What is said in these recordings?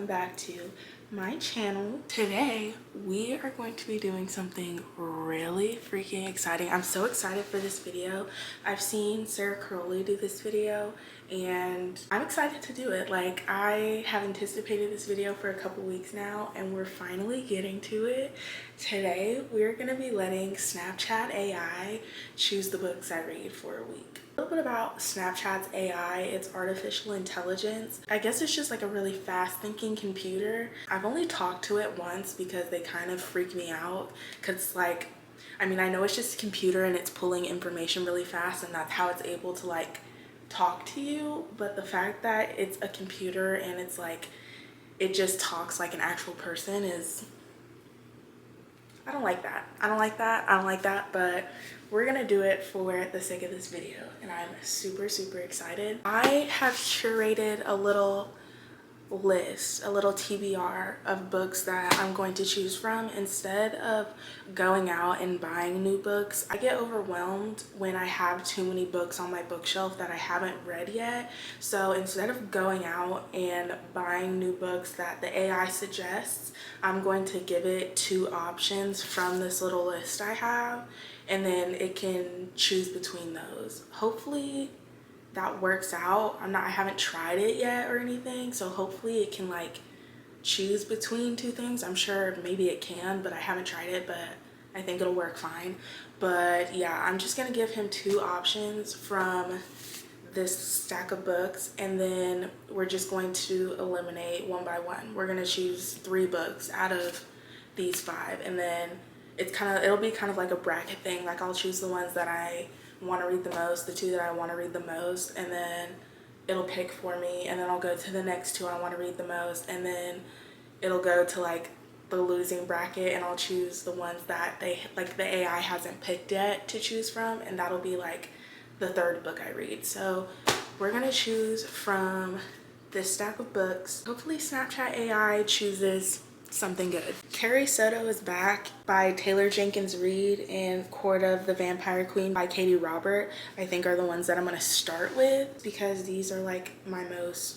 welcome back to my channel. Today we are going to be doing something really freaking exciting. I'm so excited for this video. I've seen Sarah Crowley do this video and I'm excited to do it. Like, I have anticipated this video for a couple weeks now and we're finally getting to it. Today we're going to be letting Snapchat AI choose the books I read for a week. A little bit about Snapchat's AI. It's artificial intelligence. I guess it's just like a really fast thinking computer. I've only talked to it once because they kind of freak me out, because like, I mean, I know it's just a computer and it's pulling information really fast and that's how it's able to like talk to you, but the fact that it's a computer and it's like it just talks like an actual person is, I don't like that. I don't like that, but we're gonna do it for the sake of this video and I'm super excited. I have curated a little list, a little TBR of books that I'm going to choose from. Instead of going out and buying new books, I get overwhelmed when I have too many books on my bookshelf that I haven't read yet. So instead of going out and buying new books that the AI suggests, I'm going to give it 2 options from this little list I have, and then it can choose between those. Hopefully that works out. I haven't tried it yet or anything, so hopefully it can like choose between 2 things. I'm sure maybe it can, but I haven't tried it, but I think it'll work fine. But yeah, I'm just gonna give him 2 options from this stack of books, and then we're just going to eliminate one by one. We're gonna choose 3 books out of these 5, and then it'll be kind of like a bracket thing. Like, I'll choose the ones that I want to read the most, the 2 that I want to read the most, and then it'll pick for me, and then I'll go to the next 2 I want to read the most, and then it'll go to like the losing bracket and I'll choose the ones that the AI hasn't picked yet to choose from, and that'll be like the 3rd book I read. So we're gonna choose from this stack of books. Hopefully Snapchat AI chooses something good. Carrie Soto is Back by Taylor Jenkins Reid and Court of the Vampire Queen by Katie Robert, I think are the ones that I'm gonna start with, because these are like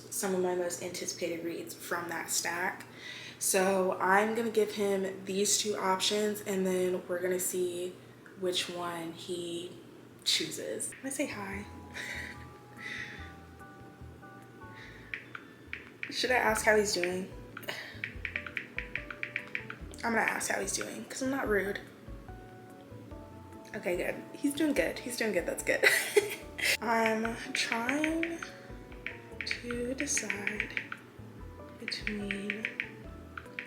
some of my most anticipated reads from that stack. So I'm gonna give him these 2 options and then we're gonna see which one he chooses. Can I say hi? Should I ask how he's doing? I'm gonna ask how he's doing because I'm not rude. Okay, good. He's doing good. He's doing good. That's good. I'm trying to decide between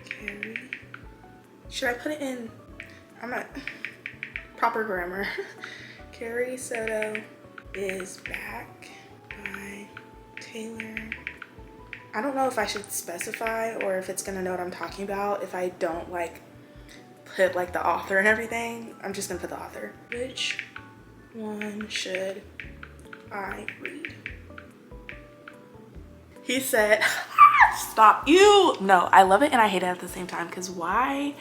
Carrie. Should I put it in? I'm not proper grammar. Carrie Soto is Back by Taylor. I don't know if I should specify or if it's gonna know what I'm talking about if I don't like put like the author and everything. I'm just gonna put the author. Which one should I read? He said, stop you. No, I love it and I hate it at the same time, because why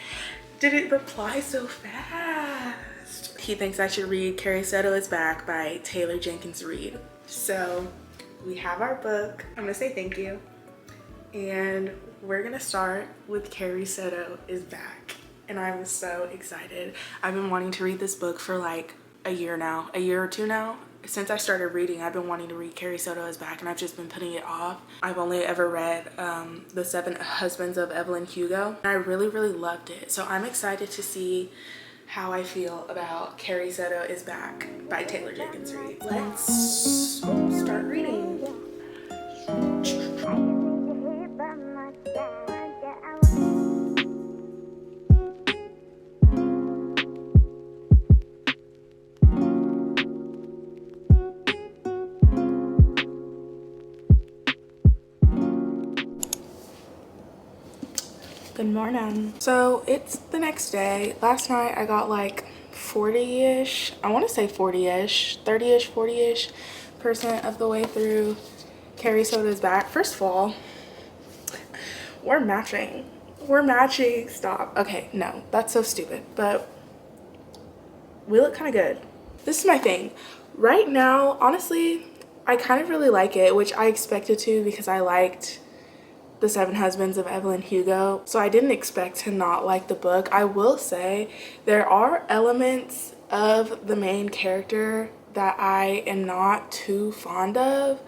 did it reply so fast? He thinks I should read Carrie Soto is Back by Taylor Jenkins Reid. So we have our book. I'm gonna say thank you. And we're gonna start with Carrie Soto is Back. And I'm so excited. I've been wanting to read this book for like a year or 2 now. Since I started reading, I've been wanting to read Carrie Soto is Back and I've just been putting it off. I've only ever read The 7 Husbands of Evelyn Hugo. And I really loved it. So I'm excited to see how I feel about Carrie Soto is Back by Taylor Jenkins Reid. Let's start reading. Good morning. So it's the next day. Last night I got like 40-ish, I want to say 40-ish, 30-ish, 40-ish % of the way through Carrie Soto's Back. First of all, we're matching. Stop. Okay, no, that's so stupid, but we look kind of good. This is my thing. Right now, honestly, I kind of really like it, which I expected to because I liked The Seven Husbands of Evelyn Hugo, so I didn't expect to not like the book. I will say there are elements of the main character that I am not too fond of,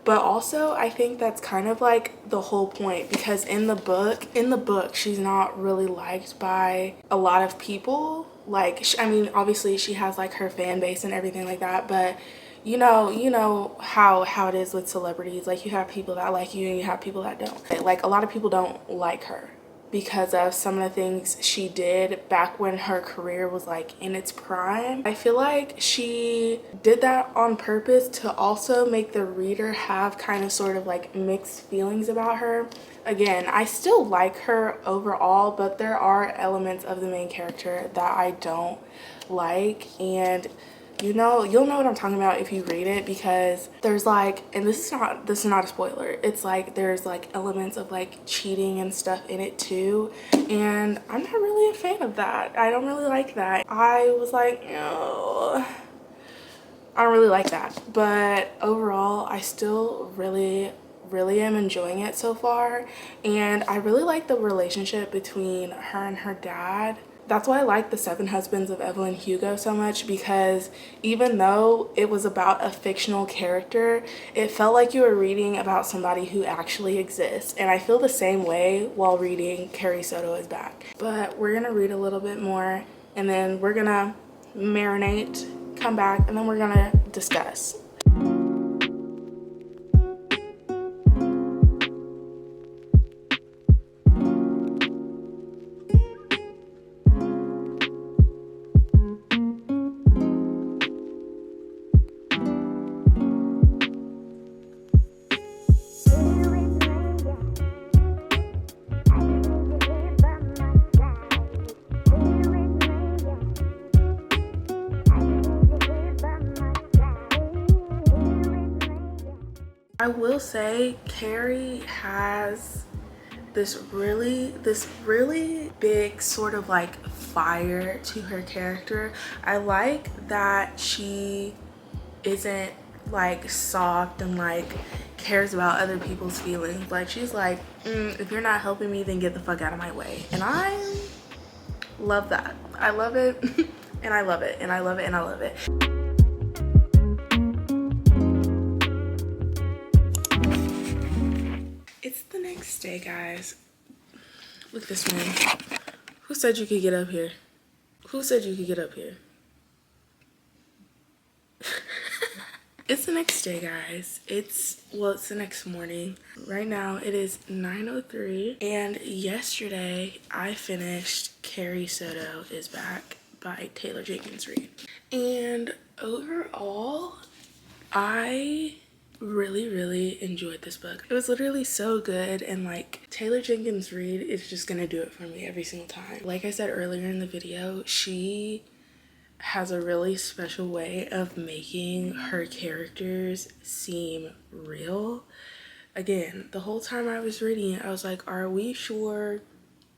but also I think that's kind of like the whole point, because in the book she's not really liked by a lot of people. Like, I mean, obviously she has like her fan base and everything like that, but you know how it is with celebrities. Like, you have people that like you and you have people that don't. Like, a lot of people don't like her because of some of the things she did back when her career was like in its prime. I feel like she did that on purpose to also make the reader have kind of sort of like mixed feelings about her. Again, I still like her overall, but there are elements of the main character that I don't like, and you'll know what I'm talking about if you read it, because there's like, and this is not a spoiler, it's like there's like elements of like cheating and stuff in it too, and I'm not really a fan of that. I don't really like that. I was like, I don't really like that, but overall I still really am enjoying it so far, and I really like the relationship between her and her dad. That's why I like The Seven Husbands of Evelyn Hugo so much, because even though it was about a fictional character, it felt like you were reading about somebody who actually exists. And I feel the same way while reading Carrie Soto Is Back. But we're gonna read a little bit more, and then we're gonna marinate, come back, and then we're gonna discuss. I will say Carrie has this really big sort of like fire to her character. I like that she isn't like soft and like cares about other people's feelings. Like, she's like, if you're not helping me, then get the fuck out of my way. And I love that. I love it and I love it and I love it and I love it. It's the next day, guys. Look at this man. Who said you could get up here? Who said you could get up here? It's the next day, guys. It's the next morning. Right now it is 9:03, and yesterday I finished Carrie Soto Is Back by Taylor Jenkins Reid. And overall, I really enjoyed this book. It was literally so good, and like, Taylor Jenkins Reid is just gonna do it for me every single time. Like I said earlier in the video, she has a really special way of making her characters seem real. Again, the whole time I was reading it, I was like, are we sure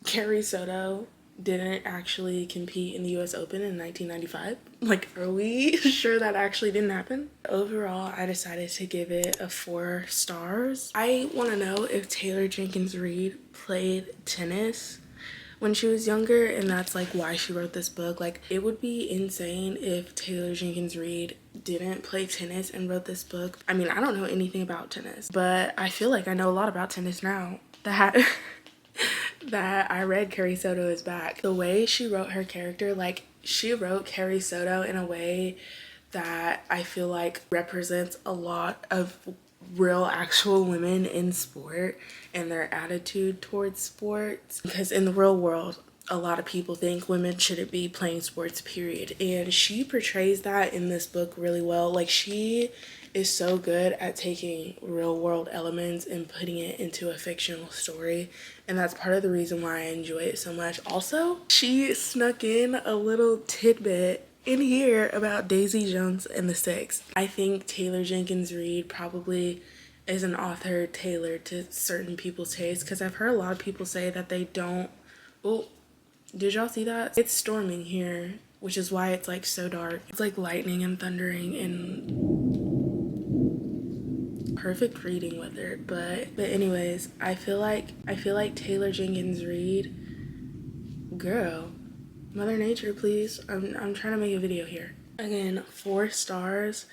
Carrie Soto didn't actually compete in the US Open in 1995? Like, are we sure that actually didn't happen? Overall, I decided to give it a 4 stars. I want to know if Taylor Jenkins Reid played tennis when she was younger, and that's like why she wrote this book. Like, it would be insane if Taylor Jenkins Reid didn't play tennis and wrote this book. I mean, I don't know anything about tennis, but I feel like I know a lot about tennis now that that I read Carrie Soto Is Back. The way she wrote her character, like, she wrote Carrie Soto in a way that I feel like represents a lot of real actual women in sport and their attitude towards sports, because in the real world a lot of people think women shouldn't be playing sports, period, and she portrays that in this book really well. Like, she is so good at taking real world elements and putting it into a fictional story, and that's part of the reason why I enjoy it so much. Also, she snuck in a little tidbit in here about Daisy Jones and the Six. I think Taylor Jenkins Reid probably is an author tailored to certain people's tastes, because I've heard a lot of people say that they don't. Oh, did y'all see that? It's storming here, which is why it's like so dark. It's like lightning and thundering and perfect reading with her. But anyways, I feel like Taylor Jenkins Reid, girl, Mother Nature, please. I'm trying to make a video here. Again, 4 stars.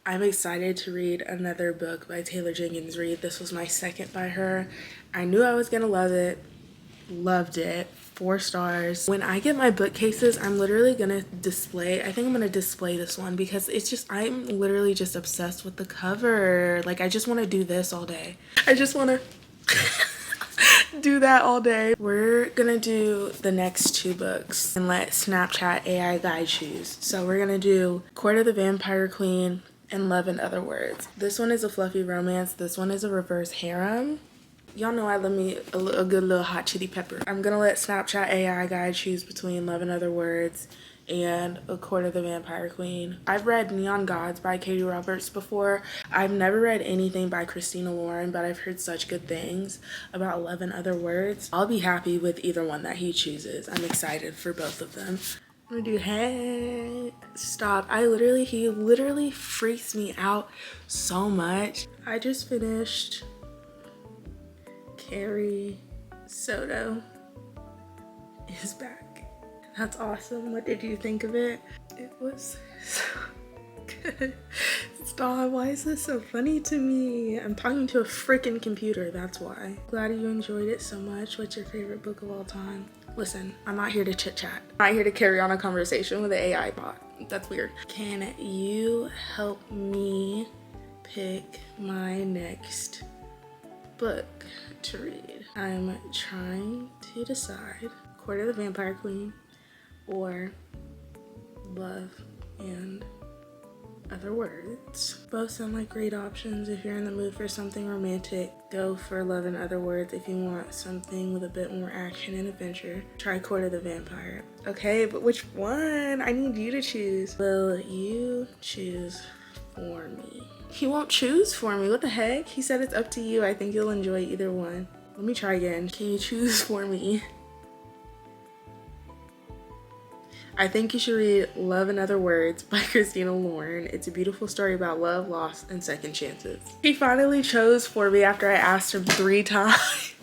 I'm excited to read another book by Taylor Jenkins Reid. This was my second by her. I knew I was gonna love it. Loved it. 4 stars. When I get my bookcases, I'm literally gonna display, I think I'm gonna display this one because it's just, I'm literally just obsessed with the cover. Like, I just want to do this all day. I just want to do that all day. We're gonna do the next 2 books and let Snapchat AI guide choose. So we're gonna do Court of the Vampire Queen and Love in Other Words. This one is a fluffy romance. This one is a reverse harem. Y'all know I love me a good little hot chili pepper. I'm gonna let Snapchat AI guide choose between Love in Other Words and A Court of the Vampire Queen. I've read Neon Gods by Katie Roberts before. I've never read anything by Christina Lauren, but I've heard such good things about Love in Other Words. I'll be happy with either one that he chooses. I'm excited for both of them. I'm gonna do hey. Stop. He literally freaks me out so much. I just finished Carrie Soto is back. That's awesome. What did you think of it? It was so good. Stop. Why is this so funny to me? I'm talking to a freaking computer, that's why. Glad you enjoyed it so much. What's your favorite book of all time? Listen, I'm not here to chit chat. I'm not here to carry on a conversation with an AI bot. That's weird. Can you help me pick my next book to read? I'm trying to decide Court of the Vampire Queen or Love and Other Words. Both sound like great options. If you're in the mood for something romantic, go for Love and Other Words. If you want something with a bit more action and adventure, try Court of the Vampire. Okay, but which one? I need you to choose. Will you choose for me? He won't choose for me. What the heck? He said it's up to you. I think you'll enjoy either one. Let me try again. Can you choose for me? I think you should read Love and Other Words by Christina Lauren. It's a beautiful story about love, loss, and second chances. He finally chose for me after I asked him 3 times.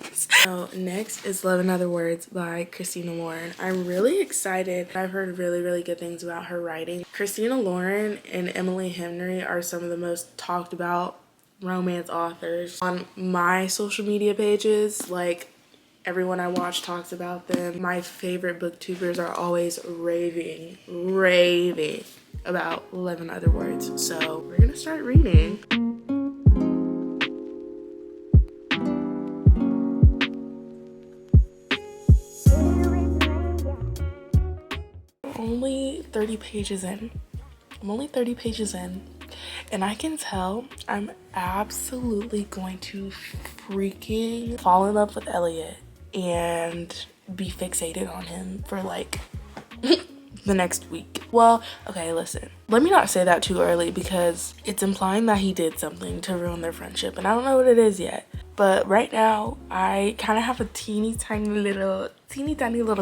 So next is Love and Other Words by Christina Lauren. I'm really excited. I've heard really good things about her writing. Christina Lauren and Emily Henry are some of the most talked about romance authors on my social media pages. Like, everyone I watch talks about them. My favorite booktubers are always raving about Love and Other Words. So we're gonna start reading. Only 30 pages in. I'm only 30 pages in. And I can tell I'm absolutely going to freaking fall in love with Elliot and be fixated on him for like the next week. Well, okay, listen. Let me not say that too early because it's implying that he did something to ruin their friendship and I don't know what it is yet. But right now, I kind of have a teeny tiny little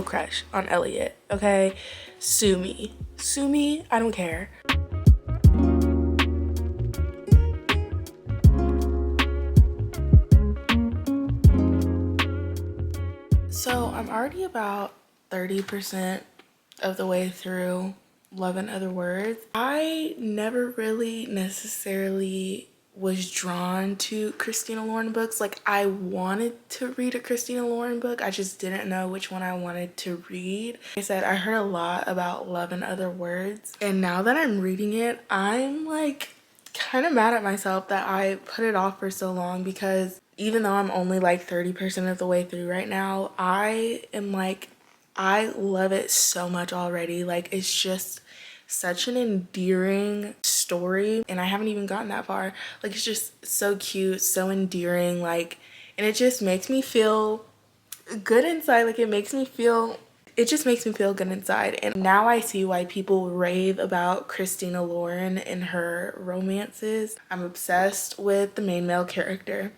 crush on Elliot, okay? Sue me. Sue me, I don't care. So I'm already about 30% of the way through Love and Other Words. I never really necessarily was drawn to Christina Lauren books. Like, I wanted to read a Christina Lauren book. I just didn't know which one I wanted to read. Like I said, I heard a lot about Love and Other Words. And now that I'm reading it, I'm like kind of mad at myself that I put it off for so long because even though I'm only like 30% of the way through right now, I love it so much already. Like, it's just such an endearing story and I haven't even gotten that far. Like, it's just so cute, so endearing, like, and it just makes me feel good inside. Like, it just makes me feel good inside. And now I see why people rave about Christina Lauren and her romances. I'm obsessed with the main male character.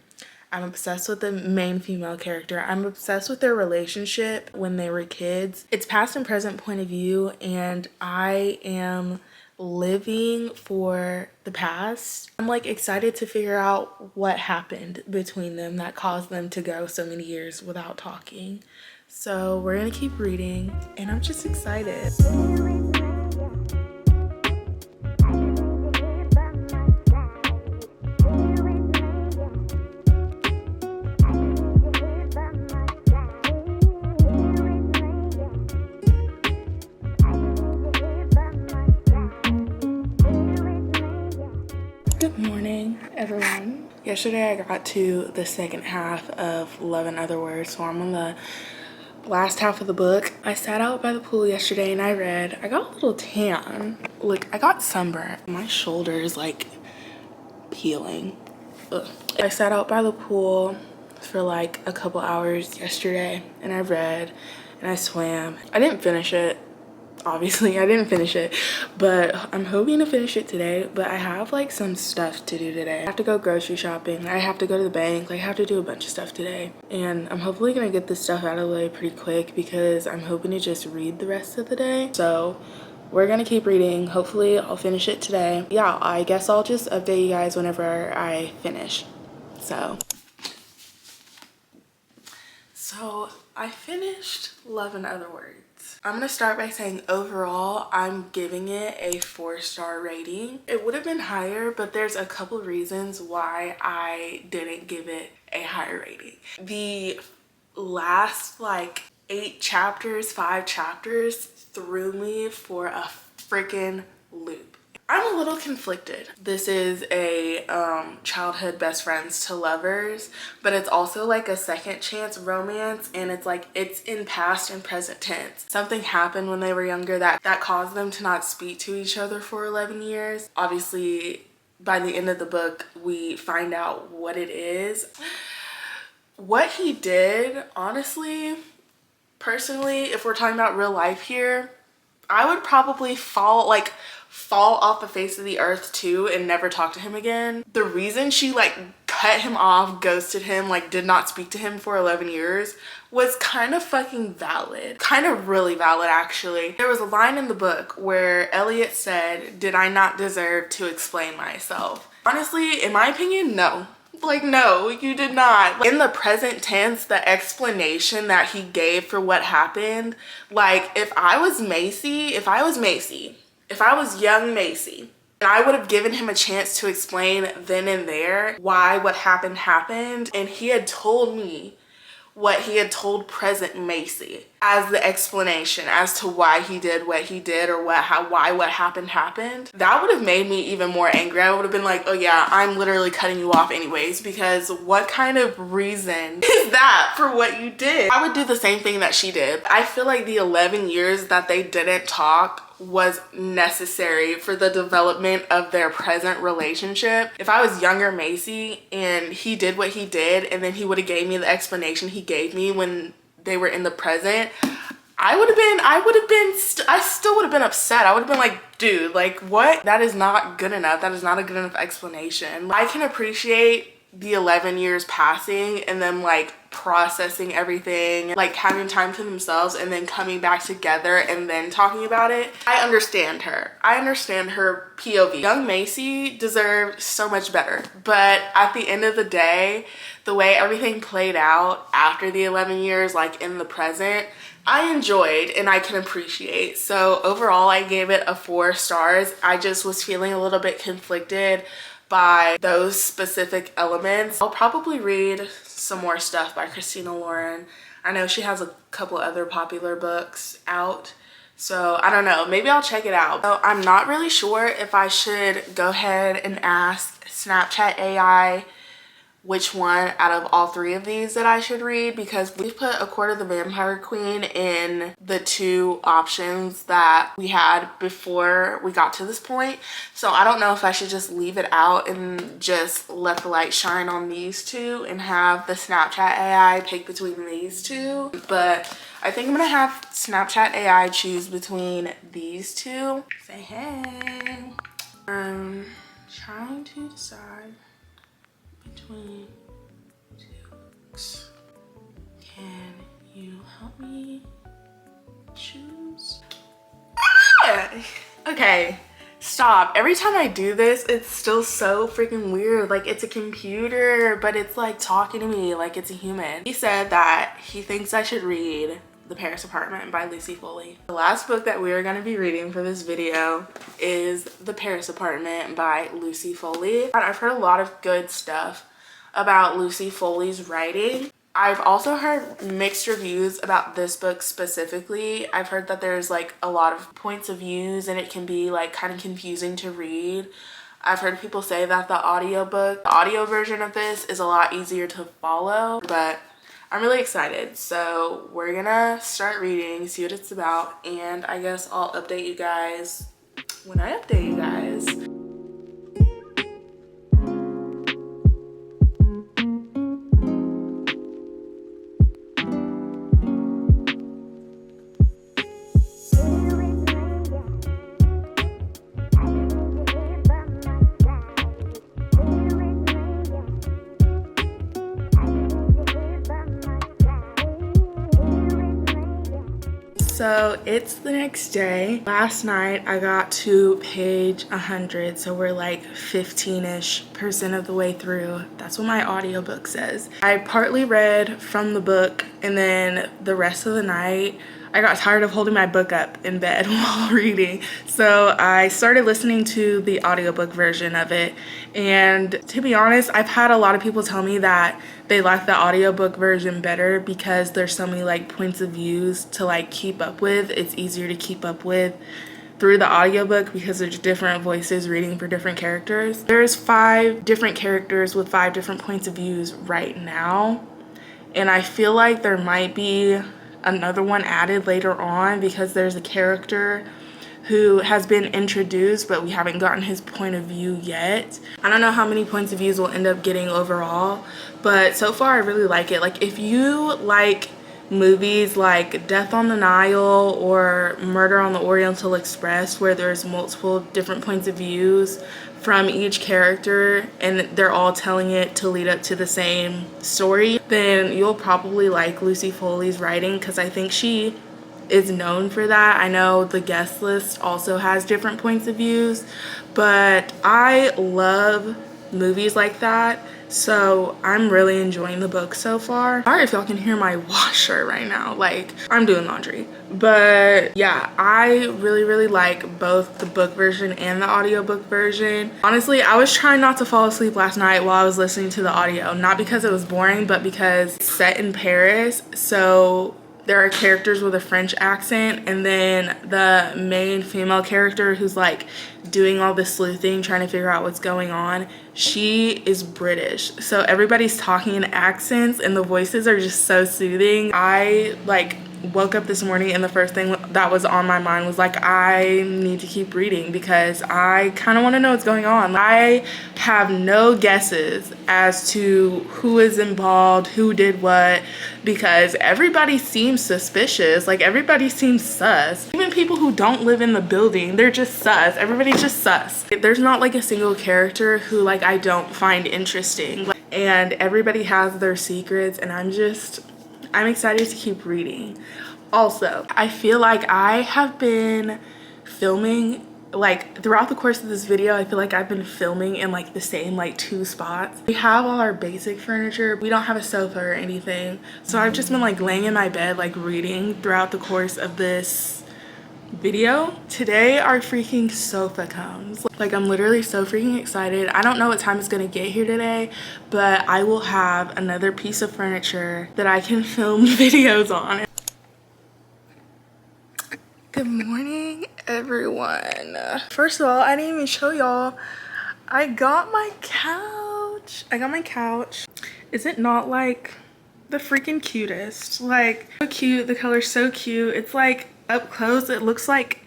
I'm obsessed with the main female character. I'm obsessed with their relationship when they were kids. It's past and present point of view, and I am living for the past. I'm like excited to figure out what happened between them that caused them to go so many years without talking. So we're gonna keep reading and I'm just excited. Good morning, everyone. Yesterday I got to the second half of Love and Other Words, so I'm on the last half of the book. I sat out by the pool yesterday and I read. I got a little tan. Look, I got sunburn. My shoulder is like peeling. Ugh. I sat out by the pool for like a couple hours yesterday and I read and I swam. I didn't finish it. Obviously I didn't finish it, but I'm hoping to finish it today. But I have like some stuff to do today. I have to go grocery shopping, I have to go to the bank, like I have to do a bunch of stuff today, and I'm hopefully gonna get this stuff out of the way pretty quick because I'm hoping to just read the rest of the day. So we're gonna keep reading. Hopefully I'll finish it today. Yeah, I guess I'll just update you guys whenever I finish. So I finished Love and Other Words. I'm gonna start by saying overall, I'm giving it a 4-star rating. It would have been higher, but there's a couple reasons why I didn't give it a higher rating. The last like 5 chapters threw me for a freaking loop. I'm a little conflicted. This is a childhood best friends to lovers, but it's also like a second chance romance, and it's like it's in past and present tense. Something happened when they were younger that caused them to not speak to each other for 11 years. Obviously, by the end of the book, we find out what it is. What he did, honestly, personally, if we're talking about real life here, I would probably fall off the face of the earth too and never talk to him again. The reason she like cut him off, ghosted him, like did not speak to him for 11 years was kind of fucking valid. Kind of really valid, actually. There was a line in the book where Elliot said, "Did I not deserve to explain myself?" Honestly, in my opinion, no. Like, no, you did not. In the present tense, the explanation that he gave for what happened, like if I was young Macy, and I would have given him a chance to explain then and there why what happened, and he had told me what he had told present Macy as the explanation as to why he did what he did, or why what happened, that would have made me even more angry. I would have been like, oh yeah, I'm literally cutting you off anyways, because what kind of reason is that for what you did? I would do the same thing that she did. I feel like the 11 years that they didn't talk was necessary for the development of their present relationship. If I was younger Macy and he did what he did, and then he would have gave me the explanation he gave me when they were in the present, I still would have been upset. I would have been like, dude, like what? That is not good enough. That is not a good enough explanation. I can appreciate the 11 years passing and them like processing everything, like having time to themselves and then coming back together and then talking about it. I understand her. I understand her POV. Young Macy deserved so much better. But at the end of the day, the way everything played out after the 11 years, like in the present, I enjoyed and I can appreciate. So overall, I gave it a 4 stars. I just was feeling a little bit conflicted by those specific elements. I'll probably read some more stuff by Christina Lauren. I know she has a couple other popular books out, so I don't know, maybe I'll check it out. So I'm not really sure if I should go ahead and ask Snapchat AI which one out of all 3 of these that I should read, because we put A Court of the Vampire Queen in the 2 options that we had before we got to this point. So I don't know if I should just leave it out and just let the light shine on these 2 and have the Snapchat AI pick between these 2. But I think I'm gonna have Snapchat AI choose between these 2. Say hey. I'm trying to decide between 2 books. Can you help me choose? Ah! Okay, Stop. Every time I do this, it's still so freaking weird. Like, it's a computer, but it's like talking to me like it's a human. He said that he thinks I should read The Paris Apartment by Lucy Foley. The last book that we are going to be reading for this video is The Paris Apartment by Lucy Foley. I've heard a lot of good stuff about Lucy Foley's writing. I've also heard mixed reviews about this book specifically. I've heard that there's like a lot of points of views and it can be like kind of confusing to read. I've heard people say that the audio version of this is a lot easier to follow, but I'm really excited. So we're gonna start reading, see what it's about, and I guess I'll update you guys when I update you guys. So it's the next day. Last night I got to page 100, so we're like 15-ish% of the way through. That's what my audiobook says. I partly read from the book, and then the rest of the night I got tired of holding my book up in bed while reading, so I started listening to the audiobook version of it. And to be honest, I've had a lot of people tell me that they like the audiobook version better because there's so many like points of views to like keep up with. It's easier to keep up with through the audiobook because there's different voices reading for different characters. There's 5 different characters with 5 different points of views right now, and I feel like there might be another one added later on because there's a character who has been introduced but we haven't gotten his point of view yet. I don't know how many points of views we'll end up getting overall, but so far I really like it. Like, if you like movies like Death on the Nile or Murder on the Oriental Express, where there's multiple different points of views from each character and they're all telling it to lead up to the same story, then you'll probably like Lucy Foley's writing because I think she is known for that. I know the guest list also has different points of views, but I love movies like that, so I'm really enjoying the book so far. Sorry if y'all can hear my washer right now, like I'm doing laundry. But yeah, I really like both the book version and the audiobook version. Honestly, I was trying not to fall asleep last night while I was listening to the audio, not because it was boring, but because it's set in Paris, so there are characters with a French accent, and then the main female character who's like doing all this sleuthing, trying to figure out what's going on, she is British. So everybody's talking in accents and the voices are just so soothing. I like woke up this morning and the first thing that was on my mind was like, I need to keep reading because I kind of want to know what's going on. I have no guesses as to who is involved, who did what, because everybody seems suspicious. Like, everybody seems sus. Even people who don't live in the building, they're just sus. Everybody's just sus. There's not like a single character who like I don't find interesting, and everybody has their secrets, and I'm excited to keep reading. Also, I feel like I have been filming, like throughout the course of this video, I feel like I've been filming in like the same like 2 spots. We have all our basic furniture. We don't have a sofa or anything. So I've just been like laying in my bed, like reading throughout the course of this video. Today our freaking sofa comes. Like, I'm literally so freaking excited. I don't know what time it's gonna get here today, but I will have another piece of furniture that I can film videos on. Good morning, everyone. First of all, I didn't even show y'all, I got my couch. Is it not like the freaking cutest? Like, so cute. The color's so cute. It's like up close it looks like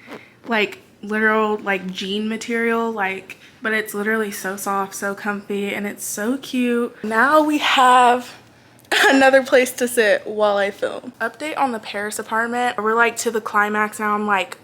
literal like jean material, like, but it's literally so soft, so comfy, and it's so cute. Now we have another place to sit while I film. Update on the Paris apartment. We're like to the climax now. I'm like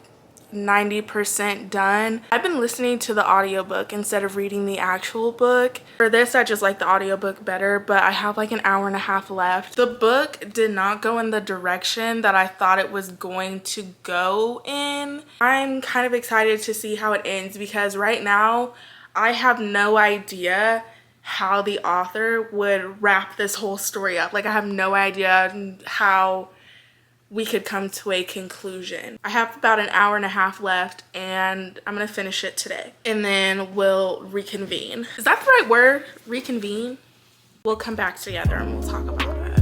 90% done. I've been listening to the audiobook instead of reading the actual book. For this, I just like the audiobook better, but I have like an hour and a half left. The book did not go in the direction that I thought it was going to go in. I'm kind of excited to see how it ends because right now I have no idea how the author would wrap this whole story up. Like I have no idea how we could come to a conclusion. I have about an hour and a half left and I'm gonna finish it today and then we'll reconvene. Is that the right word? Reconvene? We'll come back together and we'll talk about it.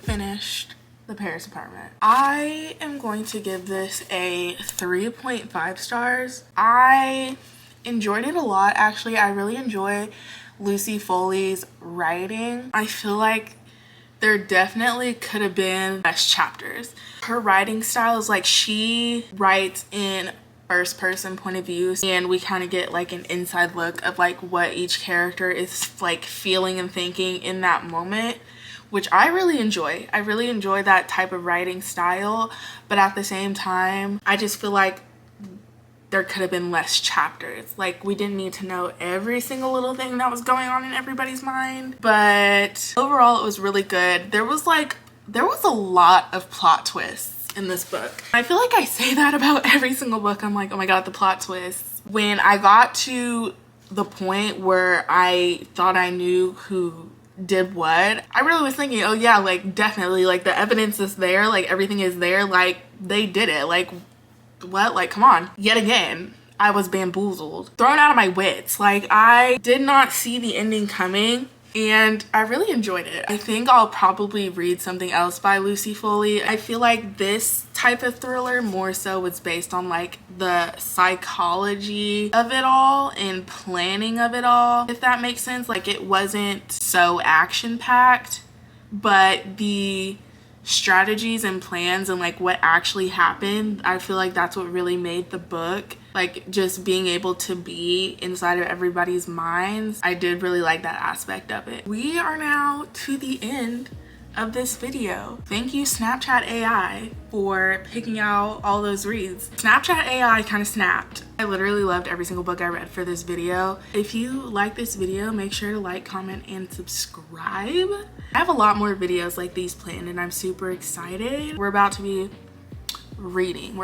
Finished The Paris Apartment. I am going to give this a 3.5 stars. I enjoyed it a lot actually. I really enjoy Lucy Foley's writing. I feel like there definitely could have been less chapters. Her writing style is like she writes in first person point of view and we kind of get like an inside look of like what each character is like feeling and thinking in that moment, which I really enjoy. I really enjoy that type of writing style, but at the same time, I just feel like there could have been less chapters. Like we didn't need to know every single little thing that was going on in everybody's mind, but overall it was really good. There was a lot of plot twists in this book. I feel like I say that about every single book. I'm like, oh my god, the plot twists. When I got to the point where I thought I knew who did what, I really was thinking, oh yeah, like definitely, like the evidence is there, like everything is there, like they did it, like what, like come on. Yet again, I was bamboozled, thrown out of my wits. Like I did not see the ending coming and I really enjoyed it. I think I'll probably read something else by Lucy Foley. I feel like this type of thriller more so was based on like the psychology of it all and planning of it all, if that makes sense. Like it wasn't so action-packed, but the strategies and plans and like what actually happened, I feel like that's what really made the book. Like just being able to be inside of everybody's minds, I did really like that aspect of it. We are now to the end of this video. Thank you Snapchat AI for picking out all those reads. Snapchat AI kind of snapped. I literally loved every single book I read for this video. If you like this video, make sure to like, comment, and subscribe. I have a lot more videos like these planned and I'm super excited. We're about to be reading.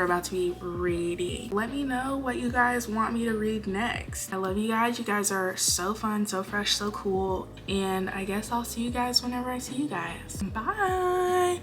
Let me know what you guys want me to read next. I love you guys. You guys are so fun, so fresh, so cool, and I guess I'll see you guys whenever I see you guys. Bye.